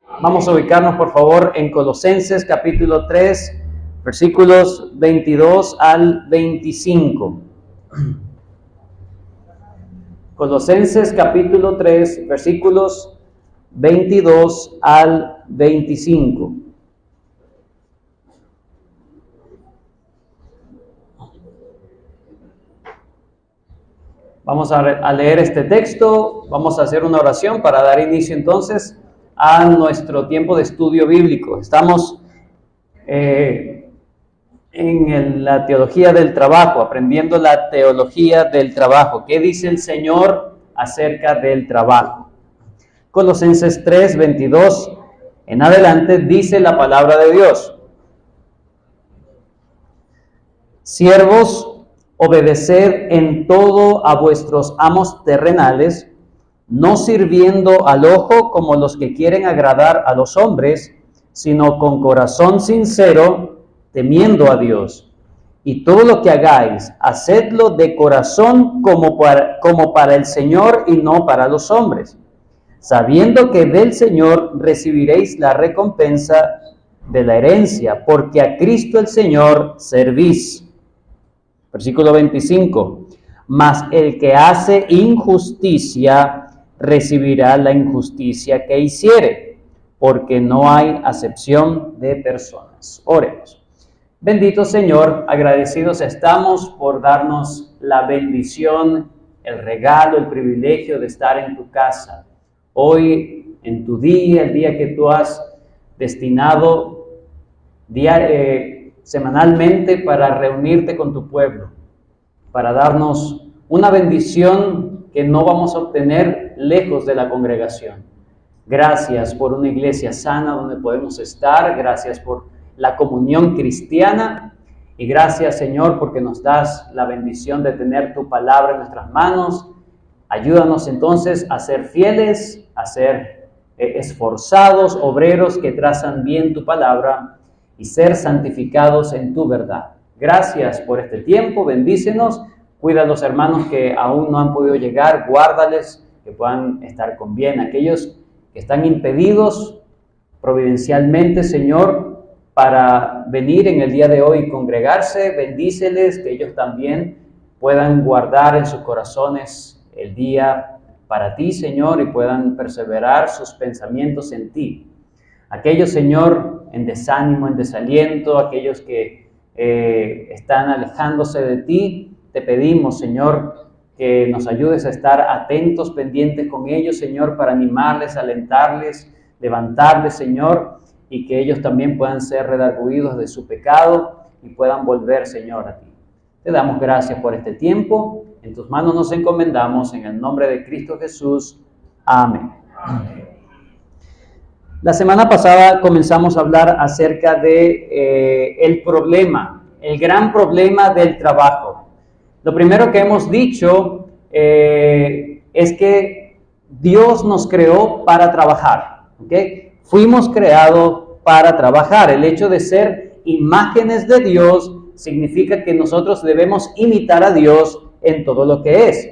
Vamos a ubicarnos, por favor, en Colosenses capítulo 3, versículos 22 al 25. Colosenses capítulo 3, versículos 22 al 25. Vamos a leer este texto, vamos a hacer una oración para dar inicio entonces a nuestro tiempo de estudio bíblico. Estamos en la teología del trabajo, aprendiendo la teología del trabajo. ¿Qué dice el Señor acerca del trabajo? Colosenses 3, 22 en adelante dice la palabra de Dios. Siervos, obedeced en todo a vuestros amos terrenales, no sirviendo al ojo como los que quieren agradar a los hombres, sino con corazón sincero, temiendo a Dios. Y todo lo que hagáis, hacedlo de corazón como para el Señor y no para los hombres, sabiendo que del Señor recibiréis la recompensa de la herencia, porque a Cristo el Señor servís. Versículo 25. Mas el que hace injusticia recibirá la injusticia que hiciere, porque no hay acepción de personas. Oremos. Bendito Señor, agradecidos estamos por darnos la bendición, el regalo, el privilegio de estar en tu casa. Hoy, en tu día, el día que tú has destinado semanalmente para reunirte con tu pueblo, para darnos una bendición que no vamos a obtener lejos de la congregación. Gracias por una iglesia sana donde podemos estar, gracias por la comunión cristiana y gracias, Señor, porque nos das la bendición de tener tu palabra en nuestras manos. Ayúdanos entonces a ser fieles, a ser esforzados, obreros que trazan bien tu palabra y ser santificados en tu verdad. Gracias por este tiempo, bendícenos, cuida a los hermanos que aún no han podido llegar, guárdales, que puedan estar con bien. Aquellos que están impedidos providencialmente, Señor, para venir en el día de hoy y congregarse, bendíceles, que ellos también puedan guardar en sus corazones el día para ti, Señor, y puedan perseverar sus pensamientos en ti. Aquellos, Señor, en desánimo, en desaliento, aquellos que están alejándose de ti, te pedimos, Señor, que nos ayudes a estar atentos, pendientes con ellos, Señor, para animarles, alentarles, levantarles, Señor, y que ellos también puedan ser redarguidos de su pecado y puedan volver, Señor, a ti. Te damos gracias por este tiempo. En tus manos nos encomendamos, en el nombre de Cristo Jesús. Amén. Amén. La semana pasada comenzamos a hablar acerca de el problema, el gran problema del trabajo. Lo primero que hemos dicho es que Dios nos creó para trabajar, ¿okay? Fuimos creados para trabajar. El hecho de ser imágenes de Dios significa que nosotros debemos imitar a Dios en todo lo que es.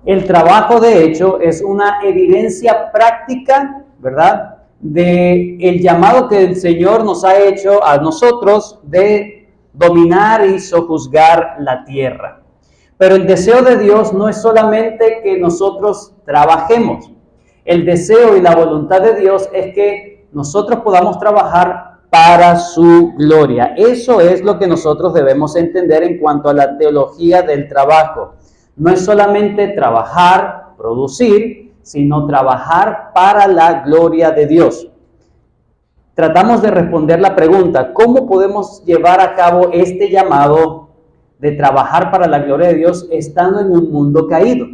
El trabajo, de hecho, es una evidencia práctica, ¿verdad?, de el llamado que el Señor nos ha hecho a nosotros de dominar y sojuzgar la tierra. Pero el deseo de Dios no es solamente que nosotros trabajemos. El deseo y la voluntad de Dios es que nosotros podamos trabajar para su gloria. Eso es lo que nosotros debemos entender en cuanto a la teología del trabajo. No es solamente trabajar, producir, sino trabajar para la gloria de Dios. Tratamos de responder la pregunta, ¿cómo podemos llevar a cabo este llamado de trabajar para la gloria de Dios estando en un mundo caído?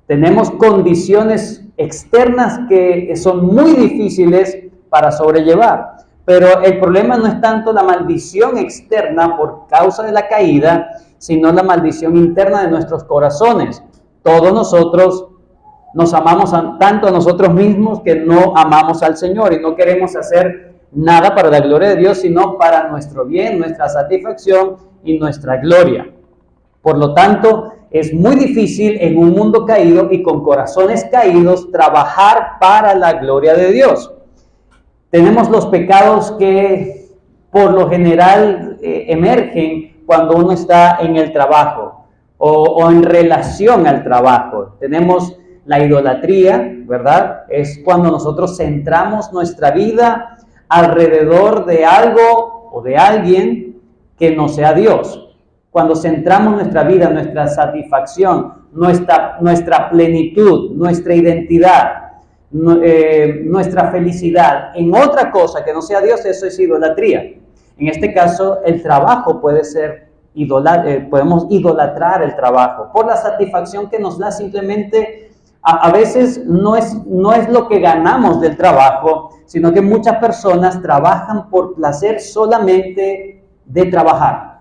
Tenemos condiciones externas que son muy difíciles para sobrellevar, pero el problema no es tanto la maldición externa por causa de la caída, sino la maldición interna de nuestros corazones. Todos nosotros nos amamos tanto a nosotros mismos que no amamos al Señor y no queremos hacer nada para la gloria de Dios, sino para nuestro bien, nuestra satisfacción y nuestra gloria. Por lo tanto, es muy difícil en un mundo caído y con corazones caídos trabajar para la gloria de Dios. Tenemos los pecados que por lo general emergen cuando uno está en el trabajo o en relación al trabajo. Tenemos la idolatría, ¿verdad? Es cuando nosotros centramos nuestra vida alrededor de algo o de alguien que no sea Dios. Cuando centramos nuestra vida, nuestra satisfacción, nuestra plenitud, nuestra identidad, nuestra felicidad en otra cosa que no sea Dios, eso es idolatría. En este caso, el trabajo puede ser podemos idolatrar el trabajo por la satisfacción que nos da. Simplemente a veces no es lo que ganamos del trabajo, sino que muchas personas trabajan por placer solamente de trabajar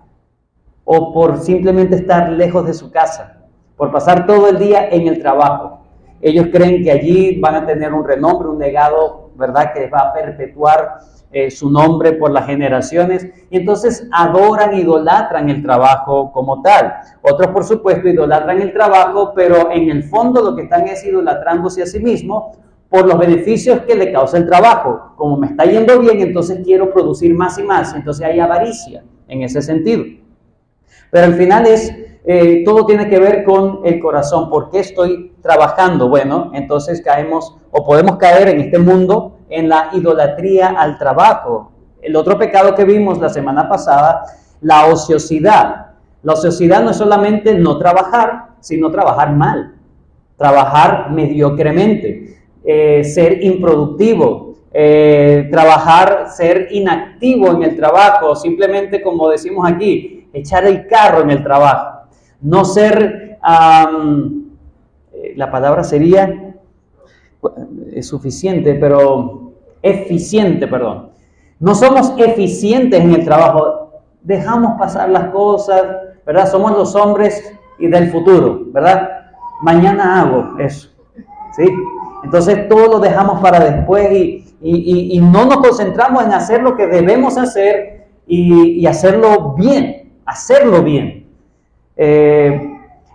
o por simplemente estar lejos de su casa, por pasar todo el día en el trabajo. Ellos creen que allí van a tener un renombre, un legado, ¿verdad?, que va a perpetuar su nombre por las generaciones, y entonces adoran, idolatran el trabajo como tal. Otros, por supuesto, idolatran el trabajo, pero en el fondo lo que están es idolatrándose a sí mismos por los beneficios que le causa el trabajo. Como me está yendo bien, entonces quiero producir más y más, entonces hay avaricia en ese sentido. Pero al final todo tiene que ver con el corazón. ¿Por qué estoy trabajando? Bueno, entonces caemos o podemos caer en este mundo en la idolatría al trabajo. El otro pecado que vimos la semana pasada, la ociosidad. La ociosidad no es solamente no trabajar, sino trabajar mal, trabajar mediocremente, ser improductivo, ser inactivo en el trabajo, simplemente, como decimos aquí, echar el carro en el trabajo. No ser, la palabra sería suficiente, pero eficiente, perdón. No somos eficientes en el trabajo, dejamos pasar las cosas, ¿verdad? Somos los hombres y del futuro, ¿verdad? Mañana hago eso, ¿sí? Entonces todo lo dejamos para después y no nos concentramos en hacer lo que debemos hacer y hacerlo bien.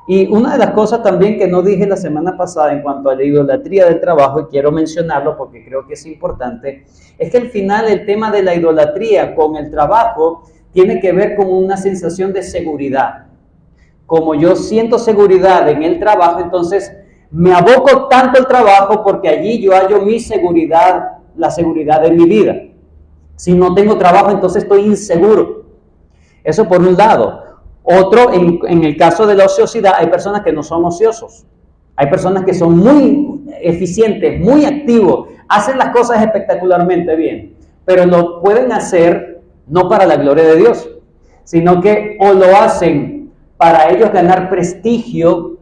Y una de las cosas también que no dije la semana pasada en cuanto a la idolatría del trabajo, y quiero mencionarlo porque creo que es importante, es que al final el tema de la idolatría con el trabajo tiene que ver con una sensación de seguridad. Como yo siento seguridad en el trabajo, entonces me aboco tanto al trabajo porque allí yo hallo mi seguridad, la seguridad de mi vida. Si no tengo trabajo, entonces estoy inseguro. Eso por un lado. Otro, en el caso de la ociosidad, hay personas que no son ociosos. Hay personas que son muy eficientes, muy activos, hacen las cosas espectacularmente bien, pero lo pueden hacer no para la gloria de Dios, sino que o lo hacen para ellos ganar prestigio,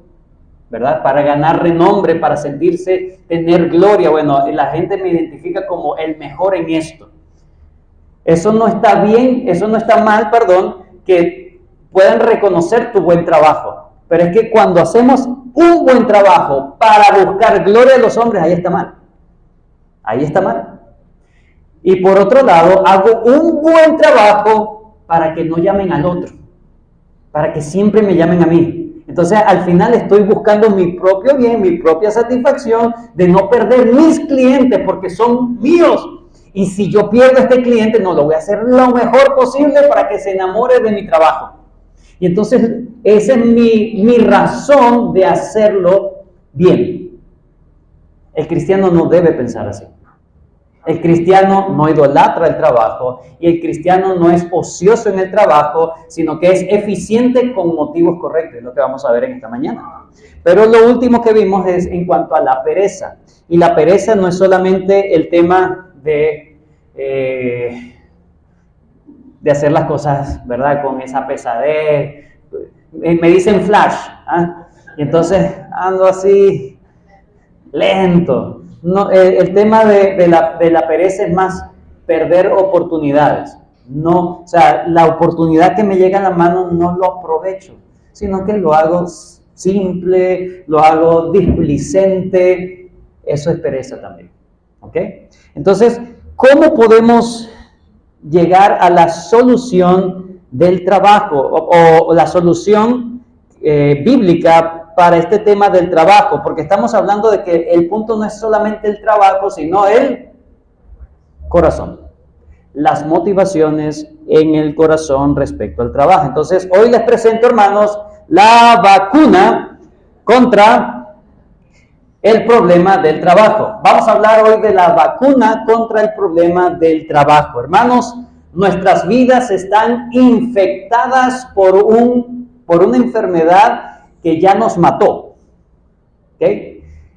¿verdad? Para ganar renombre, para sentirse, tener gloria. Bueno, la gente me identifica como el mejor en esto. Eso no está bien, eso no está mal, que puedan reconocer tu buen trabajo. Pero es que cuando hacemos un buen trabajo para buscar gloria de los hombres, ahí está mal. Ahí está mal. Y por otro lado, hago un buen trabajo para que no llamen al otro, para que siempre me llamen a mí. Entonces, al final estoy buscando mi propio bien, mi propia satisfacción de no perder mis clientes porque son míos. Y si yo pierdo a este cliente, no, lo voy a hacer lo mejor posible para que se enamore de mi trabajo. Y entonces, esa es mi razón de hacerlo bien. El cristiano no debe pensar así. El cristiano no idolatra el trabajo y el cristiano no es ocioso en el trabajo, sino que es eficiente con motivos correctos, es lo que vamos a ver en esta mañana. Pero lo último que vimos es en cuanto a la pereza. Y la pereza no es solamente el tema de hacer las cosas, ¿verdad?, con esa pesadez. Me dicen flash, ¿ah? Y entonces ando así lento. No, el tema de la pereza es más perder oportunidades. No, o sea, la oportunidad que me llega a la mano no lo aprovecho, sino que lo hago simple, lo hago displicente. Eso es pereza también. ¿Ok? Entonces, ¿cómo podemos llegar a la solución del trabajo o la solución bíblica para este tema del trabajo? Porque estamos hablando de que el punto no es solamente el trabajo, sino el corazón. Las motivaciones en el corazón respecto al trabajo. Entonces, hoy les presento, hermanos, la vacuna contra el problema del trabajo. Vamos a hablar hoy de la vacuna contra el problema del trabajo. Hermanos, nuestras vidas están infectadas por una enfermedad que ya nos mató. ¿Okay?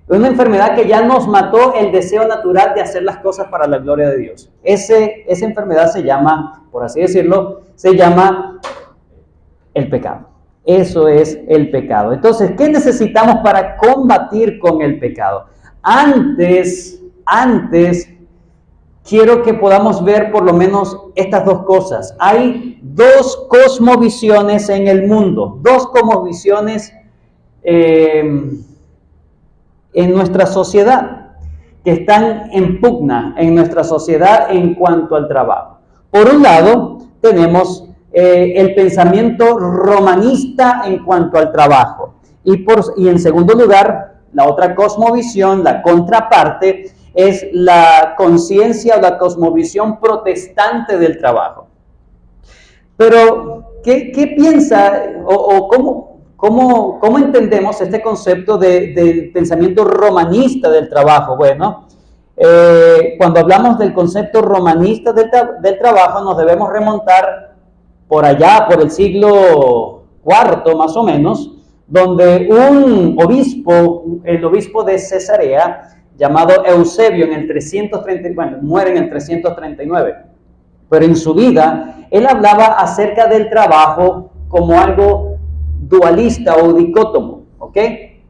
Una enfermedad que ya nos mató el deseo natural de hacer las cosas para la gloria de Dios. Esa enfermedad se llama, por así decirlo, se llama el pecado. Eso es el pecado. Entonces, ¿qué necesitamos para combatir con el pecado? Antes, quiero que podamos ver por lo menos estas dos cosas. Hay dos cosmovisiones en el mundo, dos cosmovisiones en nuestra sociedad, que están en pugna en nuestra sociedad en cuanto al trabajo. Por un lado, tenemos el pensamiento romanista en cuanto al trabajo. Y en segundo lugar, la otra cosmovisión, la contraparte, es la conciencia o la cosmovisión protestante del trabajo. Pero, ¿qué piensa o cómo entendemos este concepto del pensamiento romanista del trabajo? Bueno, cuando hablamos del concepto romanista del trabajo, nos debemos remontar por allá, por el siglo IV más o menos, donde un obispo, el obispo de Cesarea, llamado Eusebio, muere en el 339, pero en su vida, él hablaba acerca del trabajo como algo dualista o dicótomo, ¿ok?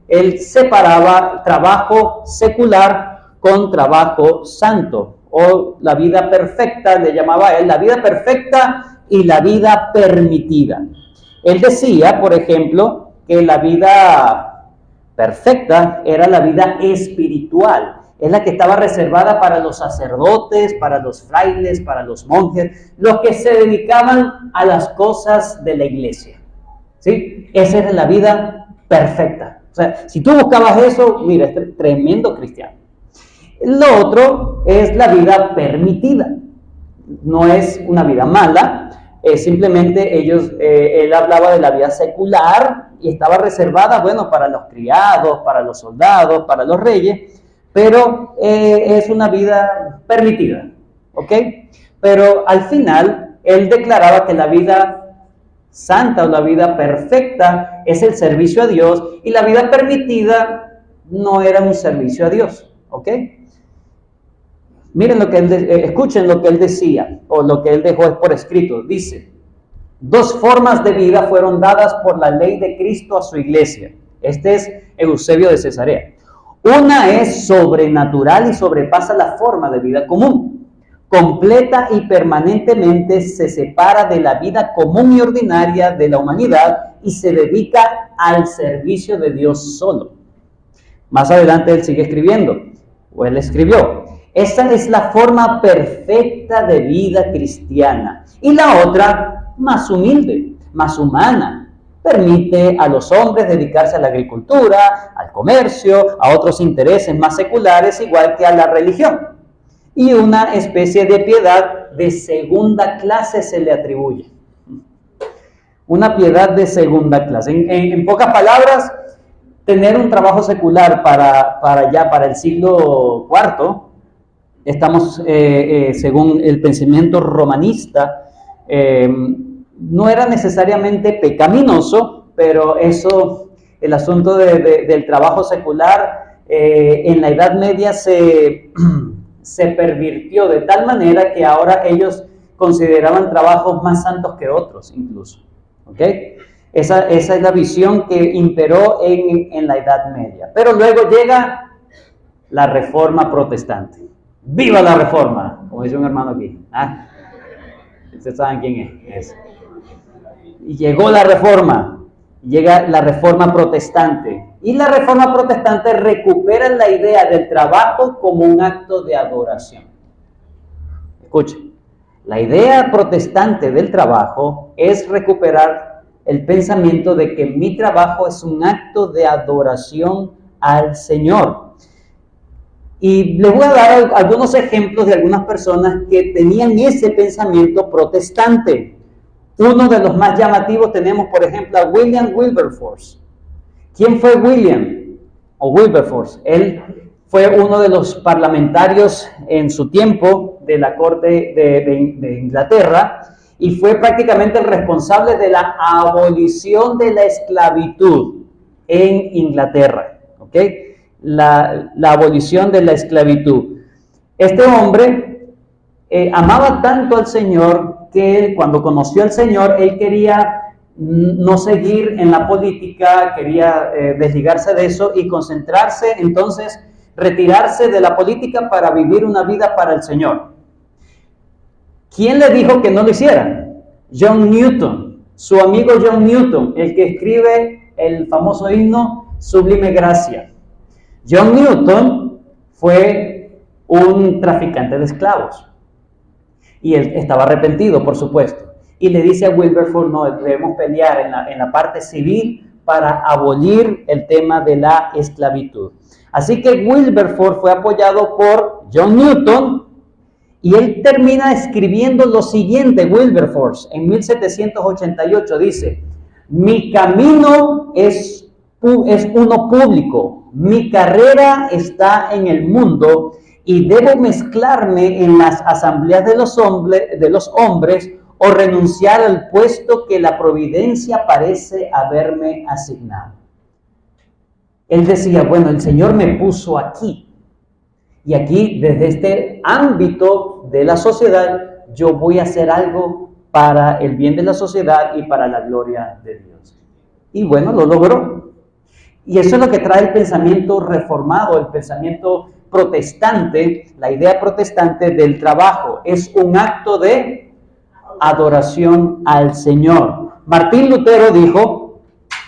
Él separaba trabajo secular con trabajo santo, o la vida perfecta, le llamaba él, la vida perfecta y la vida permitida. Él decía, por ejemplo, que la vida perfecta era la vida espiritual, es la que estaba reservada para los sacerdotes, para los frailes, para los monjes, los que se dedicaban a las cosas de la iglesia. ¿Sí? Esa era la vida perfecta. O sea, si tú buscabas eso, mira, es tremendo cristiano. Lo otro es la vida permitida. No es una vida mala, simplemente él hablaba de la vida secular y estaba reservada, bueno, para los criados, para los soldados, para los reyes, pero es una vida permitida, ¿ok? Pero al final, él declaraba que la vida santa o la vida perfecta es el servicio a Dios y la vida permitida no era un servicio a Dios, ¿ok? Miren escuchen lo que él decía o lo que él dejó por escrito. Dice: dos formas de vida fueron dadas por la ley de Cristo a su iglesia. Este es Eusebio de Cesarea. Una es sobrenatural y sobrepasa la forma de vida común. Completa y permanentemente se separa de la vida común y ordinaria de la humanidad y se dedica al servicio de Dios solo. Más adelante él sigue escribiendo, o él escribió: esa es la forma perfecta de vida cristiana. Y la otra, más humilde, más humana. Permite a los hombres dedicarse a la agricultura, al comercio, a otros intereses más seculares, igual que a la religión. Y una especie de piedad de segunda clase se le atribuye. Una piedad de segunda clase. En pocas palabras, tener un trabajo secular para el siglo IV, estamos, según el pensamiento romanista, no era necesariamente pecaminoso, pero el asunto del trabajo secular en la Edad Media se pervirtió de tal manera que ahora ellos consideraban trabajos más santos que otros incluso. ¿Ok? Esa es la visión que imperó en la Edad Media. Pero luego llega la Reforma Protestante. ¡Viva la Reforma! Como dice un hermano aquí. ¿Ah? Ustedes saben quién es. Y llegó la Reforma. Llega la Reforma Protestante. Y la Reforma Protestante recupera la idea del trabajo como un acto de adoración. Escuchen, la idea protestante del trabajo es recuperar el pensamiento de que mi trabajo es un acto de adoración al Señor. Y les voy a dar algunos ejemplos de algunas personas que tenían ese pensamiento protestante. Uno de los más llamativos tenemos, por ejemplo, a William Wilberforce. ¿Quién fue William o Wilberforce? Él fue uno de los parlamentarios en su tiempo de la corte de Inglaterra y fue prácticamente el responsable de la abolición de la esclavitud en Inglaterra. ¿Ok? La abolición de la esclavitud. Este hombre amaba tanto al Señor que cuando conoció al Señor, él quería no seguir en la política, quería desligarse de eso y concentrarse, entonces retirarse de la política para vivir una vida para el Señor. ¿Quién le dijo que no lo hiciera? John Newton, su amigo John Newton, el que escribe el famoso himno Sublime Gracia. John Newton fue un traficante de esclavos y él estaba arrepentido, por supuesto, y le dice a Wilberforce, no, debemos pelear en la parte civil para abolir el tema de la esclavitud. Así que Wilberforce fue apoyado por John Newton y él termina escribiendo lo siguiente, Wilberforce, en 1788 dice, mi camino es uno público, mi carrera está en el mundo y debo mezclarme en las asambleas de los hombres o renunciar al puesto que la providencia parece haberme asignado. Él decía, bueno, el Señor me puso aquí y aquí desde este ámbito de la sociedad yo voy a hacer algo para el bien de la sociedad y para la gloria de Dios. Y bueno, lo logró. Y eso es lo que trae el pensamiento reformado, el pensamiento protestante, la idea protestante del trabajo. Es un acto de adoración al Señor. Martín Lutero dijo,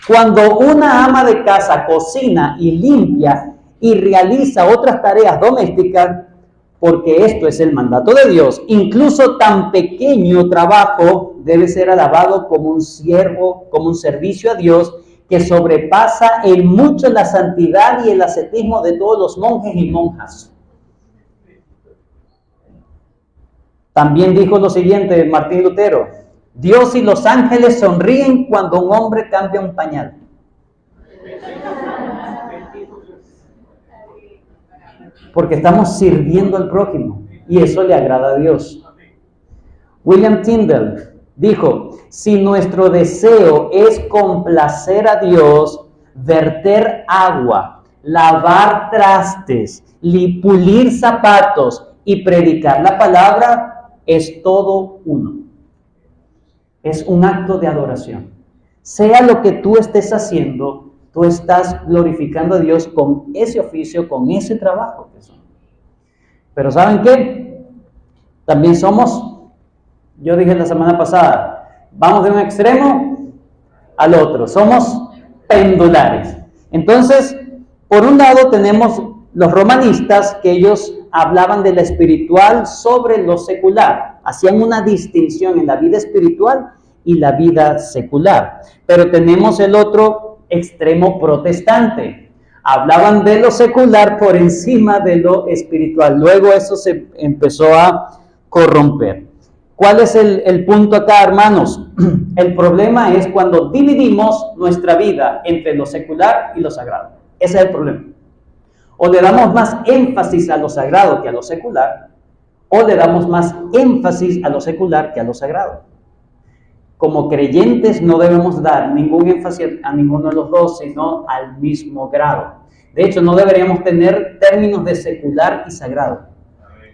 cuando una ama de casa cocina y limpia y realiza otras tareas domésticas, porque esto es el mandato de Dios, incluso tan pequeño trabajo debe ser alabado como un siervo, como un servicio a Dios, que sobrepasa en mucho la santidad y el ascetismo de todos los monjes y monjas. También dijo lo siguiente Martín Lutero, Dios y los ángeles sonríen cuando un hombre cambia un pañal. Porque estamos sirviendo al prójimo y eso le agrada a Dios. William Tyndale dijo, si nuestro deseo es complacer a Dios, verter agua, lavar trastes, pulir zapatos y predicar la palabra, es todo uno. Es un acto de adoración. Sea lo que tú estés haciendo, tú estás glorificando a Dios con ese oficio, con ese trabajo. Pero ¿saben qué? También somos, yo dije la semana pasada, vamos de un extremo al otro, somos pendulares. Entonces, por un lado tenemos los romanistas, que ellos hablaban de la espiritual sobre lo secular, hacían una distinción en la vida espiritual y la vida secular. Pero tenemos el otro extremo protestante, hablaban de lo secular por encima de lo espiritual. Luego eso se empezó a corromper. ¿Cuál es el punto acá, hermanos? El problema es cuando dividimos nuestra vida entre lo secular y lo sagrado. Ese es el problema. O le damos más énfasis a lo sagrado que a lo secular, o le damos más énfasis a lo secular que a lo sagrado. Como creyentes no debemos dar ningún énfasis a ninguno de los dos, sino al mismo grado. De hecho, no deberíamos tener términos de secular y sagrado.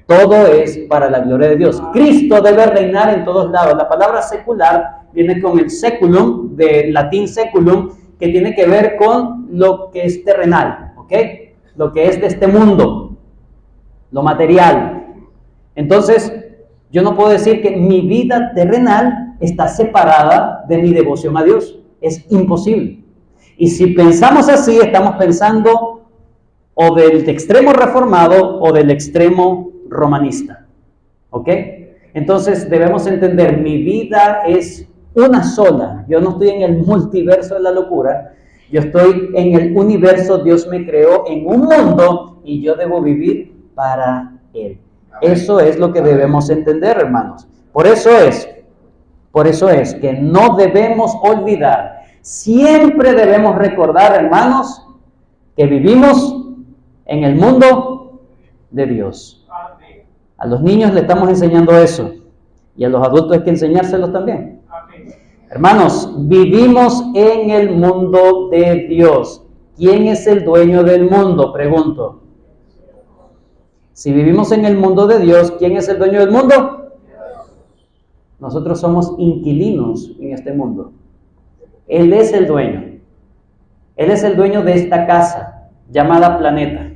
Todo es para la gloria de Dios. Cristo debe reinar en todos lados. La palabra secular viene con el seculum, del latín seculum, que tiene que ver con lo que es terrenal, ¿ok? Lo que es de este mundo, lo material. Entonces, yo no puedo decir que mi vida terrenal está separada de mi devoción a Dios. Es imposible. Y si pensamos así, estamos pensando o del extremo reformado o del extremo romanista. ¿Ok? Entonces debemos entender, mi vida es una sola. Yo no estoy en el multiverso de la locura. Yo estoy en el universo. Dios me creó en un mundo y yo debo vivir para Él. Eso es lo que debemos entender, hermanos. Por eso es que no debemos olvidar, siempre debemos recordar, hermanos, que vivimos en el mundo de Dios. A los niños le estamos enseñando eso y a los adultos hay que enseñárselos también. Hermanos, vivimos en el mundo de Dios. ¿Quién es el dueño del mundo? Pregunto. Si vivimos en el mundo de Dios, ¿quién es el dueño del mundo? Nosotros somos inquilinos en este mundo. Él es el dueño. Él es el dueño de esta casa llamada planeta,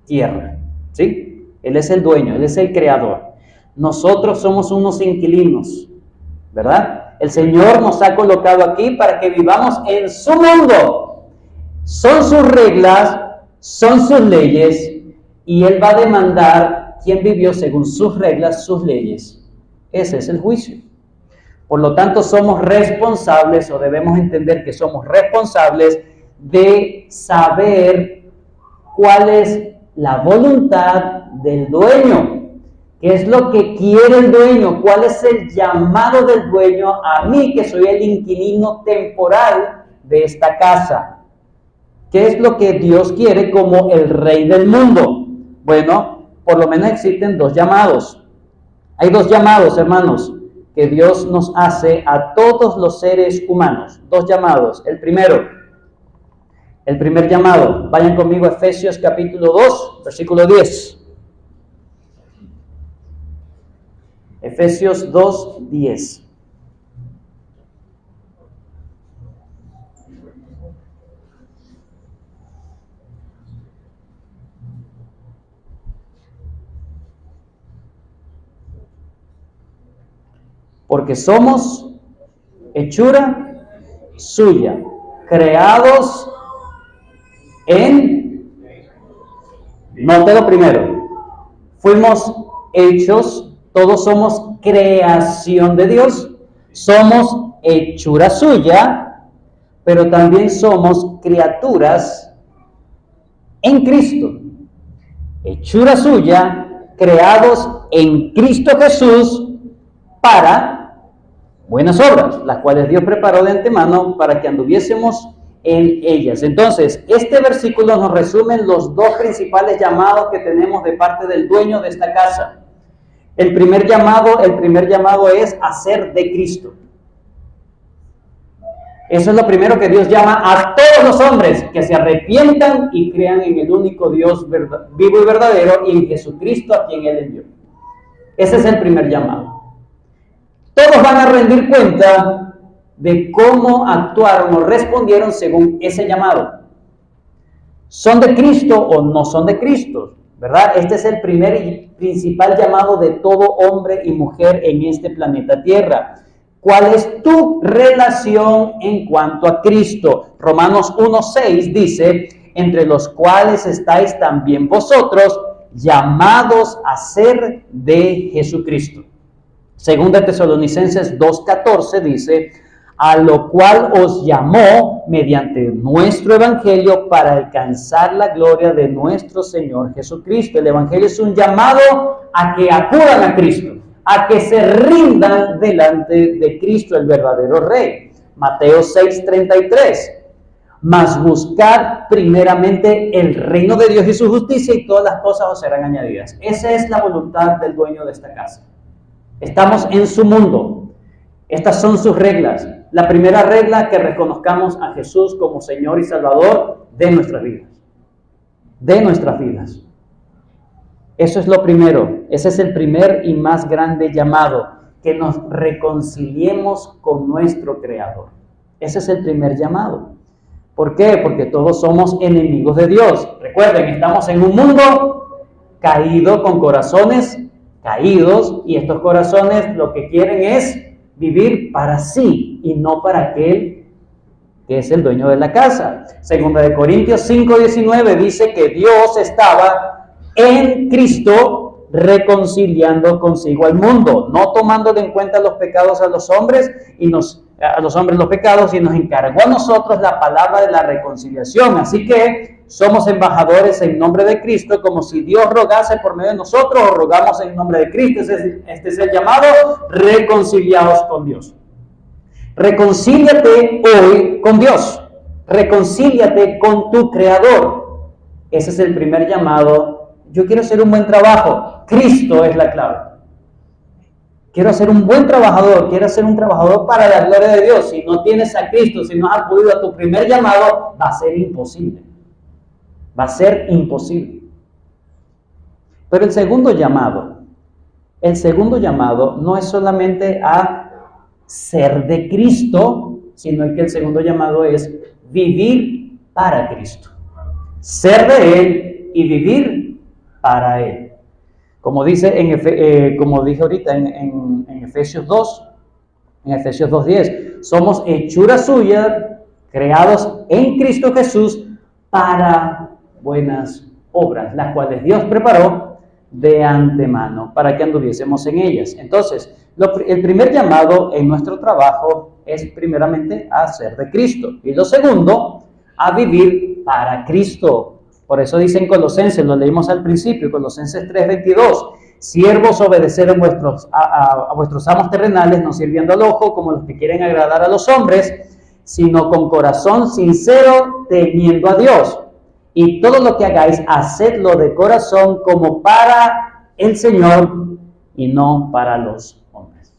Tierra. ¿Sí? Él es el dueño, Él es el creador. Nosotros somos unos inquilinos, ¿verdad? El Señor nos ha colocado aquí para que vivamos en su mundo. Son sus reglas, son sus leyes, y Él va a demandar quién vivió según sus reglas, sus leyes. Ese es el juicio. Por lo tanto, somos responsables, o debemos entender que somos responsables de saber cuál es la voluntad del dueño. ¿Qué es lo que quiere el dueño? ¿Cuál es el llamado del dueño a mí, que soy el inquilino temporal de esta casa? ¿Qué es lo que Dios quiere como el rey del mundo? Bueno, por lo menos existen dos llamados. Hay dos llamados, hermanos, que Dios nos hace a todos los seres humanos. Dos llamados. El primer llamado, vayan conmigo a Efesios capítulo 2, versículo 10. Efesios 2, 10. Porque somos hechura suya, creados en... Note lo primero. Fuimos hechos, todos somos creación de Dios, somos hechura suya, pero también somos criaturas en Cristo. Hechura suya, creados en Cristo Jesús para buenas obras, las cuales Dios preparó de antemano para que anduviésemos en ellas. Entonces, este versículo nos resume los dos principales llamados que tenemos de parte del dueño de esta casa. El primer llamado es hacer de Cristo. Eso es lo primero que Dios llama a todos los hombres, que se arrepientan y crean en el único Dios vivo y verdadero y en Jesucristo a quien Él envió. Ese es el primer llamado. Todos van a rendir cuenta de cómo actuaron o respondieron según ese llamado. ¿Son de Cristo o no son de Cristo? ¿Verdad? Este es el primer y principal llamado de todo hombre y mujer en este planeta Tierra. ¿Cuál es tu relación en cuanto a Cristo? Romanos 1:6 dice, entre los cuales estáis también vosotros, llamados a ser de Jesucristo. Segunda Tesalonicenses 2:14 dice, a lo cual os llamó mediante nuestro evangelio para alcanzar la gloria de nuestro Señor Jesucristo. El evangelio es un llamado a que acudan a Cristo, a que se rindan delante de Cristo, el verdadero Rey. Mateo 6:33. Mas buscad primeramente el reino de Dios y su justicia, y todas las cosas os serán añadidas. Esa es la voluntad del dueño de esta casa. Estamos en su mundo. Estas son sus reglas. La primera regla, que reconozcamos a Jesús como Señor y Salvador de nuestras vidas. De nuestras vidas. Eso es lo primero. Ese es el primer y más grande llamado, que nos reconciliemos con nuestro Creador. Ese es el primer llamado. ¿Por qué? Porque todos somos enemigos de Dios. Recuerden, estamos en un mundo caído, con corazones caídos, y estos corazones lo que quieren es vivir para sí y no para aquel que es el dueño de la casa. Segunda de Corintios 5:19 dice que Dios estaba en Cristo reconciliando consigo al mundo, no tomándole en cuenta los pecados a los hombres los pecados, y nos encargó a nosotros la palabra de la reconciliación. Así que somos embajadores en nombre de Cristo, como si Dios rogase por medio de nosotros o rogamos en nombre de Cristo. Este es el llamado, reconciliados con Dios. Reconcíliate hoy con Dios. Reconcíliate con tu Creador. Ese es el primer llamado. Yo quiero hacer un buen trabajo. Cristo es la clave. Quiero ser un buen trabajador, quiero ser un trabajador para la gloria de Dios. Si no tienes a Cristo, si no has acudido a tu primer llamado, va a ser imposible. Va a ser imposible. Pero el segundo llamado no es solamente a ser de Cristo, sino que el segundo llamado es vivir para Cristo. Ser de Él y vivir para Él. Como dice como dije ahorita en Efesios 2, en Efesios 2:10, somos hechura suya, creados en Cristo Jesús para buenas obras, las cuales Dios preparó de antemano para que anduviésemos en ellas. Entonces, el primer llamado en nuestro trabajo es primeramente a ser de Cristo y lo segundo, a vivir para Cristo. Por eso dice en Colosenses, lo leímos al principio, Colosenses 3:22, siervos, obedeced a vuestros amos terrenales, no sirviendo al ojo como los que quieren agradar a los hombres, sino con corazón sincero, temiendo a Dios. Y todo lo que hagáis, hacedlo de corazón como para el Señor y no para los hombres.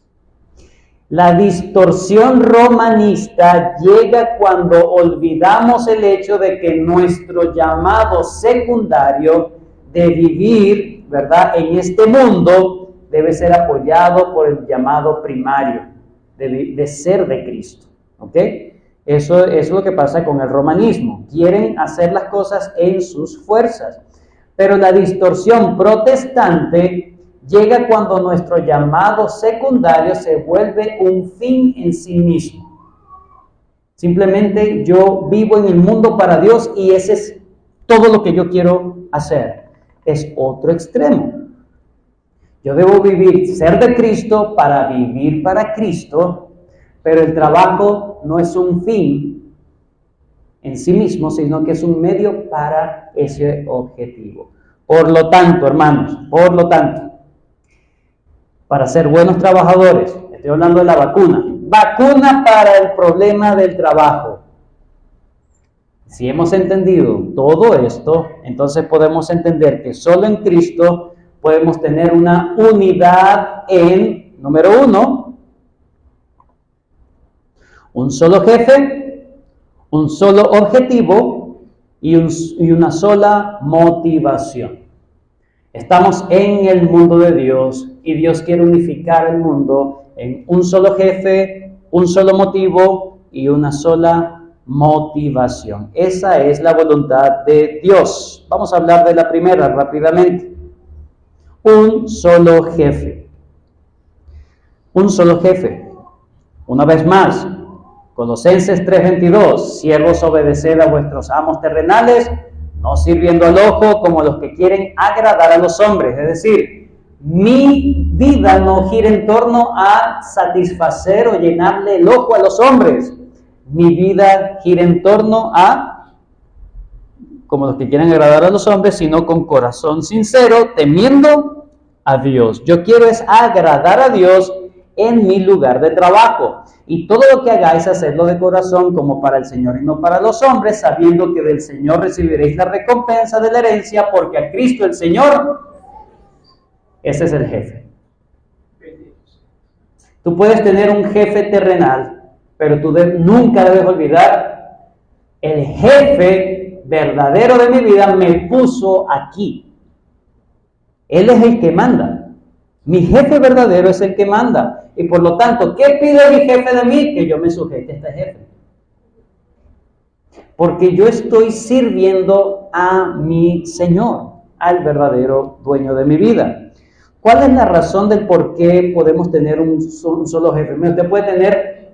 La distorsión romanista llega cuando olvidamos el hecho de que nuestro llamado secundario de vivir, ¿verdad?, en este mundo debe ser apoyado por el llamado primario de ser de Cristo. ¿Ok? Eso es lo que pasa con el romanismo. Quieren hacer las cosas en sus fuerzas. Pero la distorsión protestante llega cuando nuestro llamado secundario se vuelve un fin en sí mismo. Simplemente yo vivo en el mundo para Dios y ese es todo lo que yo quiero hacer. Es otro extremo. Yo debo ser de Cristo para vivir para Cristo, pero el trabajo no es un fin en sí mismo, sino que es un medio para ese objetivo. Por lo tanto, hermanos, para ser buenos trabajadores, estoy hablando de la vacuna para el problema del trabajo. Si hemos entendido todo esto, entonces podemos entender que solo en Cristo podemos tener una unidad en, número 1, un solo jefe, un solo objetivo y una sola motivación. Estamos en el mundo de Dios y Dios quiere unificar el mundo en un solo jefe, un solo motivo y una sola motivación. Esa es la voluntad de Dios. Vamos a hablar de la primera rápidamente. Un solo jefe. Un solo jefe. Una vez más, Colosenses 3:22, siervos, obedeced a vuestros amos terrenales, no sirviendo al ojo como los que quieren agradar a los hombres. Es decir, mi vida no gira en torno a satisfacer o llenarle el ojo a los hombres. Mi vida gira en torno a, como los que quieren agradar a los hombres, sino con corazón sincero, temiendo a Dios. Yo quiero es agradar a Dios en mi lugar de trabajo. Y todo lo que hagáis, hacedlo de corazón como para el Señor y no para los hombres, sabiendo que del Señor recibiréis la recompensa de la herencia, porque a Cristo el Señor, ese es el jefe. Tú puedes tener un jefe terrenal, pero tú nunca debes olvidar, el jefe verdadero de mi vida me puso aquí. Él es el que manda. Mi jefe verdadero es el que manda. Y por lo tanto, ¿qué pide mi jefe de mí? Que yo me sujete a este jefe. Porque yo estoy sirviendo a mi Señor, al verdadero dueño de mi vida. ¿Cuál es la razón del por qué podemos tener un solo jefe? Usted puede tener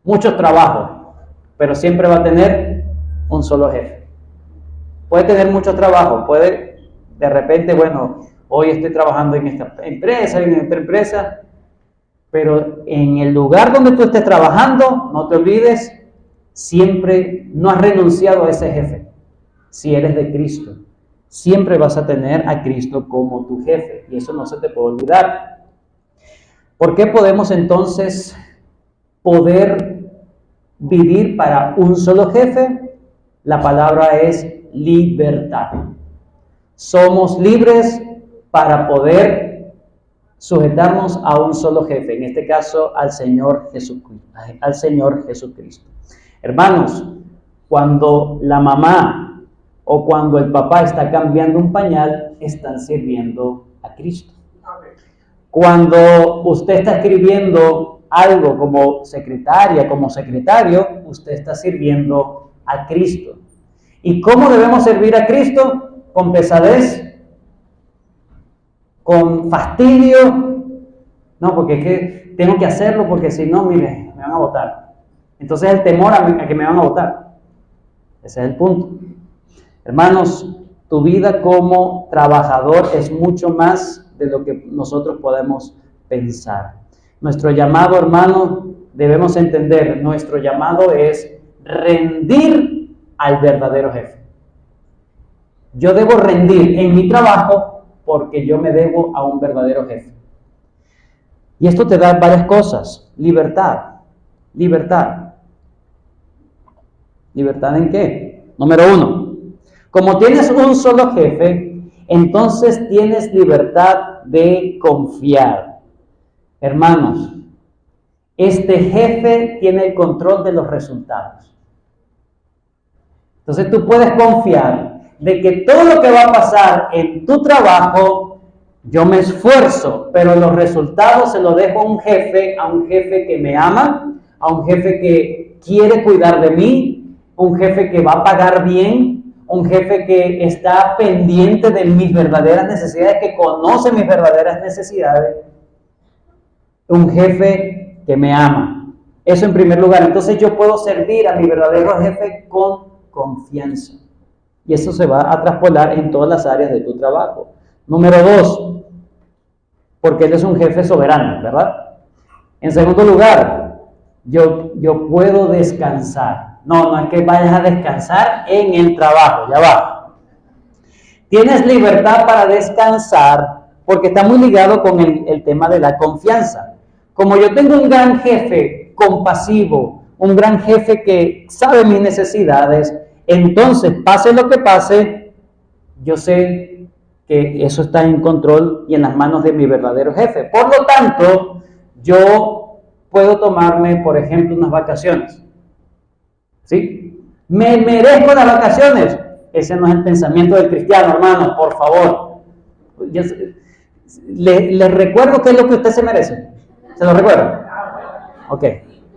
muchos trabajos, pero siempre va a tener un solo jefe. Puede tener muchos trabajos, puede de repente, bueno, hoy estoy trabajando en esta empresa, en esta empresa, pero en el lugar donde tú estés trabajando, no te olvides, siempre no has renunciado a ese jefe. si eres de Cristo. Siempre vas a tener a Cristo como tu jefe, y eso no se te puede olvidar. ¿Por qué podemos entonces poder vivir para un solo jefe? La palabra es libertad. Somos libres para poder sujetarnos a un solo jefe, en este caso al Señor Jesucristo. Hermanos, cuando la mamá o cuando el papá está cambiando un pañal, están sirviendo a Cristo. Cuando usted está escribiendo algo como secretaria, como secretario, usted está sirviendo a Cristo. ¿Y cómo debemos servir a Cristo? ¿Con pesadez? ¿Con fastidio? No, porque es que tengo que hacerlo porque si no, mire, me van a votar. Entonces el temor a que me van a votar. Ese es el punto. Hermanos, tu vida como trabajador es mucho más de lo que nosotros podemos pensar. Nuestro llamado, hermano, debemos entender, nuestro llamado es rendir al verdadero jefe. Yo debo rendir en mi trabajo porque yo me debo a un verdadero jefe. Y esto te da varias cosas. Libertad. ¿Libertad en qué? Número 1. Como tienes un solo jefe, entonces tienes libertad de confiar. Hermanos, este jefe tiene el control de los resultados. Entonces tú puedes confiar de que todo lo que va a pasar en tu trabajo, yo me esfuerzo, pero los resultados se los dejo a un jefe que me ama, a un jefe que quiere cuidar de mí, un jefe que va a pagar bien, un jefe que está pendiente de mis verdaderas necesidades, que conoce mis verdaderas necesidades, un jefe que me ama. Eso en primer lugar. Entonces yo puedo servir a mi verdadero jefe con confianza. Y eso se va a traspolar en todas las áreas de tu trabajo. Número 2, porque él es un jefe soberano, ¿verdad? En segundo lugar, yo puedo descansar. No es que vayas a descansar en el trabajo, ya va. Tienes libertad para descansar porque está muy ligado con el tema de la confianza. Como yo tengo un gran jefe compasivo, un gran jefe que sabe mis necesidades, entonces, pase lo que pase, yo sé que eso está en control y en las manos de mi verdadero jefe. Por lo tanto, yo puedo tomarme, por ejemplo, unas vacaciones. ¿Sí? ¿Me merezco las vacaciones? Ese no es el pensamiento del cristiano, hermano, por favor. Les recuerdo qué es lo que usted se merece. ¿Se lo recuerdo? Ok,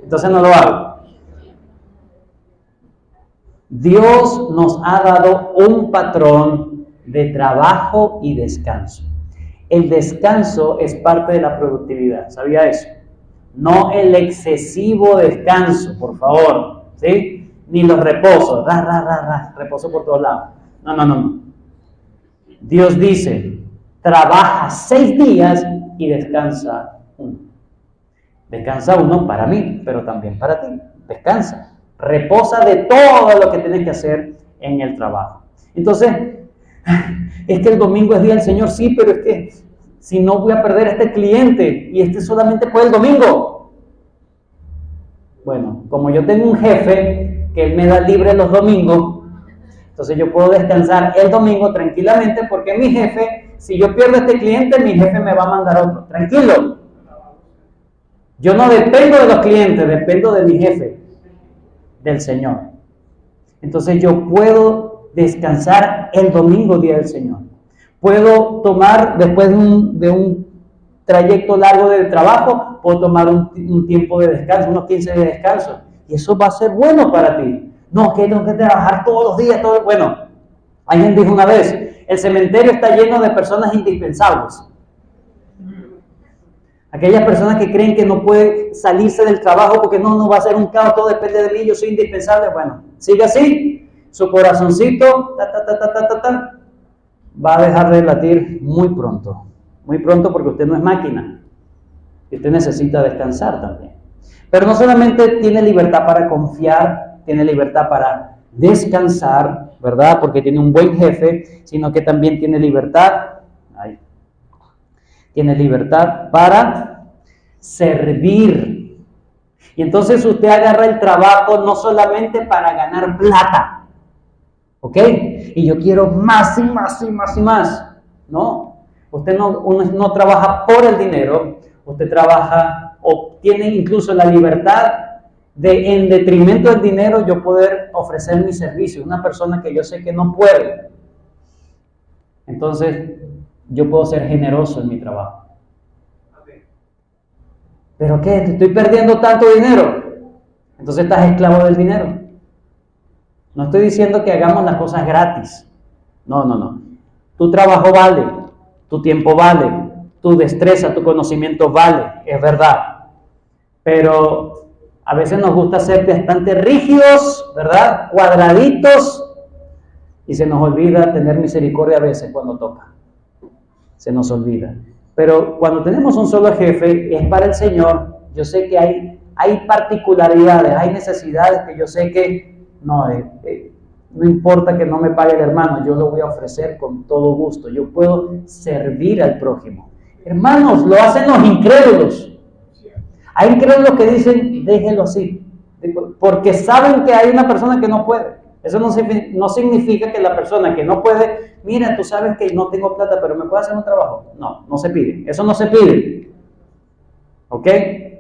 entonces no lo hago. Dios nos ha dado un patrón de trabajo y descanso. El descanso es parte de la productividad, ¿sabía eso? No el excesivo descanso, por favor, ¿sí? Ni los reposos, reposo por todos lados. No. Dios dice, trabaja 6 días y descansa 1. Descansa 1 para mí, pero también para ti. Descansa. Reposa de todo lo que tienes que hacer en el trabajo. Entonces, es que el domingo es día del Señor, sí, pero es que si no voy a perder a este cliente y este solamente fue el domingo. Bueno, como yo tengo un jefe que él me da libre los domingos, entonces yo puedo descansar el domingo tranquilamente porque mi jefe, si yo pierdo a este cliente, mi jefe me va a mandar otro. Tranquilo. Yo no dependo de los clientes, dependo de mi jefe, del Señor. Entonces yo puedo descansar el domingo, día del Señor. Puedo tomar, después de un trayecto largo de trabajo, puedo tomar un tiempo de descanso, unos 15 de descanso. Y eso va a ser bueno para ti. No, que tengo que trabajar todos los días, todo. Bueno, alguien dijo una vez, el cementerio está lleno de personas indispensables. Aquellas personas que creen que no puede salirse del trabajo porque no va a ser un caos, todo depende de mí, yo soy indispensable. Bueno, sigue así, su corazoncito va a dejar de latir muy pronto porque usted no es máquina y usted necesita descansar también. Pero no solamente tiene libertad para confiar, tiene libertad para descansar, ¿verdad? Porque tiene un buen jefe, sino que también tiene libertad. Tiene libertad para servir. Y entonces usted agarra el trabajo no solamente para ganar plata, ¿ok? Y yo quiero más y más y más y más. No, usted no trabaja por el dinero, usted trabaja o tiene incluso la libertad de, en detrimento del dinero, yo poder ofrecer mi servicio a una persona que yo sé que no puede. Entonces, yo puedo ser generoso en mi trabajo. ¿Pero qué? ¿Te estoy perdiendo tanto dinero? Entonces estás esclavo del dinero. No estoy diciendo que hagamos las cosas gratis. No. Tu trabajo vale, tu tiempo vale, tu destreza, tu conocimiento vale, es verdad. Pero a veces nos gusta ser bastante rígidos, ¿verdad? Cuadraditos, y se nos olvida tener misericordia a veces cuando toca. Se nos olvida. Pero cuando tenemos un solo jefe, es para el Señor. Yo sé que hay particularidades, hay necesidades que yo sé que no importa que no me pague el hermano, yo lo voy a ofrecer con todo gusto. Yo puedo servir al prójimo. Hermanos, lo hacen los incrédulos. Hay incrédulos que dicen, déjelo así, porque saben que hay una persona que no puede. Eso no significa que la persona que no puede, mira, tú sabes que no tengo plata, pero me puede hacer un trabajo. No se pide. Eso no se pide. ¿Ok?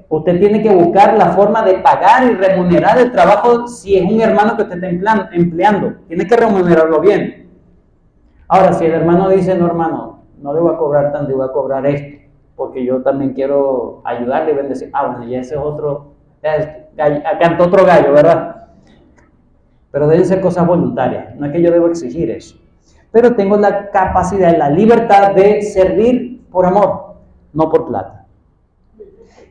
Usted tiene que buscar la forma de pagar y remunerar el trabajo si es un hermano que usted está empleando. Tiene que remunerarlo bien. Ahora, si el hermano dice, no hermano, no le voy a cobrar tanto, le voy a cobrar esto, porque yo también quiero ayudarle y bendecir. Bueno, ya ese es otro, cantó otro gallo, ¿verdad? Pero deben ser cosas voluntarias, no es que yo debo exigir eso. Pero tengo la capacidad, la libertad de servir por amor, no por plata.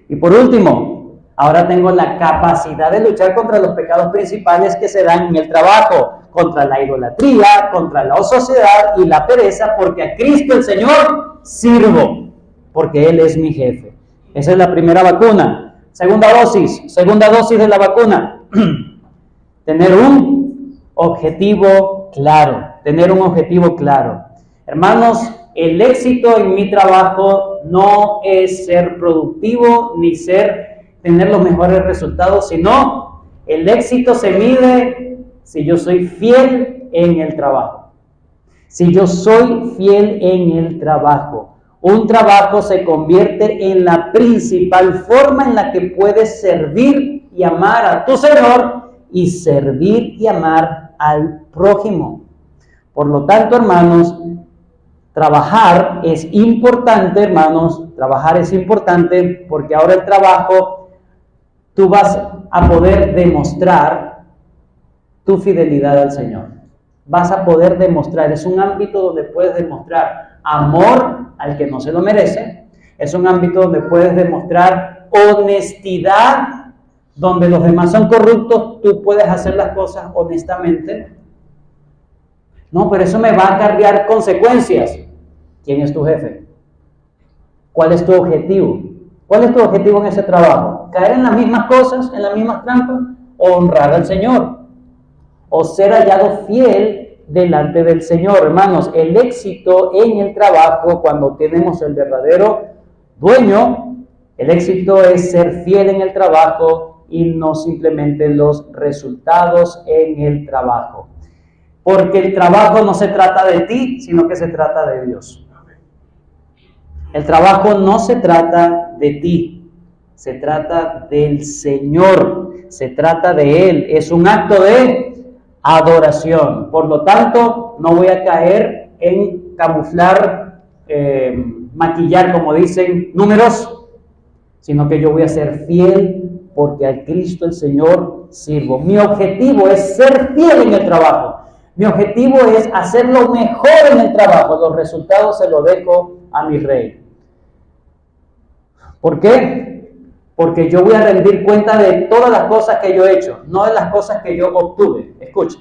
Y por último, ahora tengo la capacidad de luchar contra los pecados principales que se dan en el trabajo, contra la idolatría, contra la ociosidad y la pereza, porque a Cristo el Señor sirvo, porque Él es mi jefe. Esa es la primera vacuna. Segunda dosis de la vacuna. Tener un objetivo claro, Hermanos, el éxito en mi trabajo no es ser productivo ni tener los mejores resultados, sino el éxito se mide si yo soy fiel en el trabajo. Un trabajo se convierte en la principal forma en la que puedes servir y amar a tu Señor y servir y amar al prójimo. Por lo tanto, hermanos, trabajar es importante, porque ahora el trabajo, tú vas a poder demostrar tu fidelidad al Señor. Vas a poder demostrar, es un ámbito donde puedes demostrar amor al que no se lo merece, es un ámbito donde puedes demostrar honestidad, donde los demás son corruptos, tú puedes hacer las cosas honestamente. No, pero eso me va a acarrear consecuencias. ¿Quién es tu jefe? ¿Cuál es tu objetivo? ¿Cuál es tu objetivo en ese trabajo? ¿Caer en las mismas cosas, en las mismas trampas? ¿O honrar al Señor? ¿O ser hallado fiel delante del Señor? Hermanos, el éxito en el trabajo, cuando tenemos el verdadero dueño, el éxito es ser fiel en el trabajo y no simplemente los resultados en el trabajo. Porque el trabajo no se trata de ti, sino que se trata de Dios. El trabajo no se trata de ti, se trata del Señor, se trata de Él. Es un acto de adoración. Por lo tanto, no voy a caer en camuflar, maquillar, como dicen, números, sino que yo voy a ser fiel porque al Cristo el Señor sirvo. Mi objetivo es ser fiel en el trabajo. Mi objetivo es hacer lo mejor en el trabajo. Los resultados se los dejo a mi Rey. ¿Por qué? Porque yo voy a rendir cuenta de todas las cosas que yo he hecho, no de las cosas que yo obtuve. Escuche.